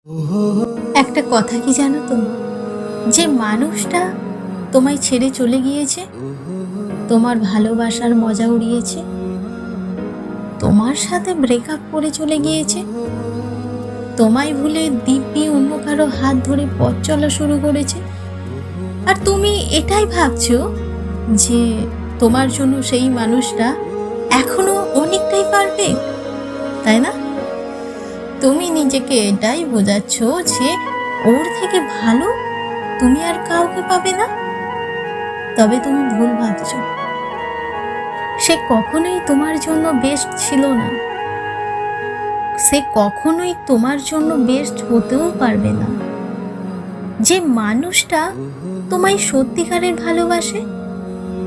একটা কথা কি জানো তো, যে মানুষটা তোমায় ছেড়ে চলে গিয়েছে, তোমার ভালোবাসার মজা উড়িয়েছে, তোমার সাথে ব্রেকআপ করে চলে গিয়েছে, তোমায় ভুলে দিব্যি অন্য কারো হাত ধরে পথ চলা শুরু করেছে, আর তুমি এটাই ভাবছো যে তোমার জন্য সেই মানুষটা এখনো অনেকটাই পারবে, তাই না? তুমি নিজেকে এটাই বোঝাচ্ছ যে ওর থেকে ভালো তুমি আর কাউকে পাবে না। তবে তুমি ভুল ভাবছো। সে কখনোই তোমার জন্য বেস্ট ছিল না, সে কখনোই তোমার জন্য বেস্ট হতেও পারবে না। যে মানুষটা তোমায় সত্যিকারের ভালোবাসে,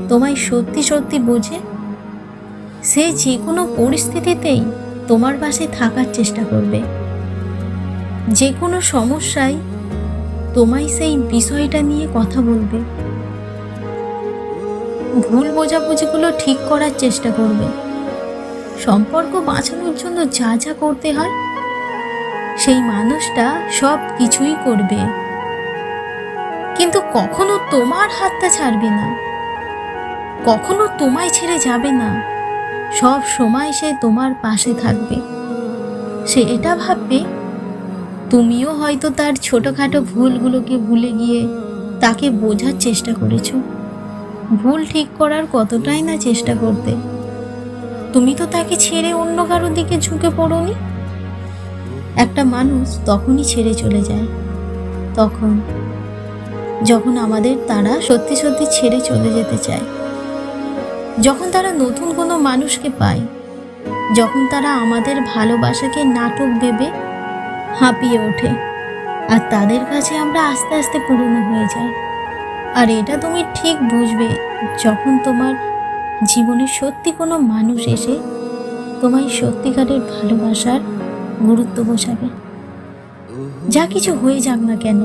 তোমায় সত্যি সত্যি বোঝে, সে যে কোনো পরিস্থিতিতেই তোমার পাশে থাকার চেষ্টা করবে। যে কোনো সমস্যায় তোমায় সেই বিষয়টা নিয়ে কথা বলবে, ভুল বোঝাবুঝিগুলো ঠিক করার চেষ্টা করবে, সম্পর্ক বাঁচানোর জন্য যা যা করতে হয় সেই মানুষটা সব কিছুই করবে, কিন্তু কখনো তোমার হাতটা ছাড়বে না, কখনো তোমায় ছেড়ে যাবে না। সব সময় সে তোমার পাশে থাকবে। সে এটা ভাববে তুমিও হয়তো তার ছোটখাটো ভুলগুলোকে ভুলে গিয়ে তাকে বোঝার চেষ্টা করেছো। ভুল ঠিক করার কতটাই না চেষ্টা করতে, তুমি তো তাকে ছেড়ে অন্য কারো দিকে ঝুঁকে পড়োনি। একটা মানুষ তখনই ছেড়ে চলে যায় যখন আমাদের তারা সত্যি সত্যি ছেড়ে চলে যেতে চায়, যখন তারা নতুন কোনো মানুষকে পায়, যখন তারা আমাদের ভালোবাসাকে নাটক ভেবে হাঁপিয়ে ওঠে, আর তাদের কাছে আমরা আস্তে আস্তে পুরনো হয়ে যাই। আর এটা তুমি ঠিক বুঝবে যখন তোমার জীবনে সত্যি কোনো মানুষ এসে তোমায় সত্যিকারের ভালোবাসার গুরুত্ব বোঝাবে। যা কিছু হয়ে যাক না কেন,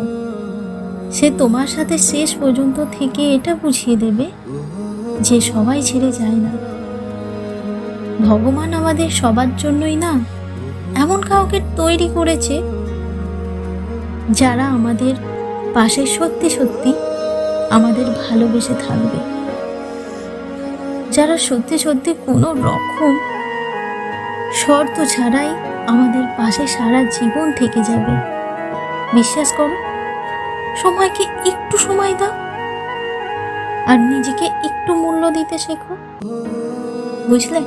সে তোমার সাথে শেষ পর্যন্ত থেকে এটা বুঝিয়ে দেবে যে সবাই ছেড়ে যায় না। ভগবান আমাদের সবার জন্যই না এমন কাউকে তৈরি করেছে যারা আমাদের পাশে সত্যি সত্যি আমাদের ভালোবেসে থাকবে, যারা সত্যি সত্যি কোনো রকম শর্ত ছাড়াই আমাদের পাশে সারা জীবন থেকে যাবে। বিশ্বাস করো, সময়কে একটু সময় দাও আর নিজেকে একটু মূল্য দিতে শেখো, বুঝলে?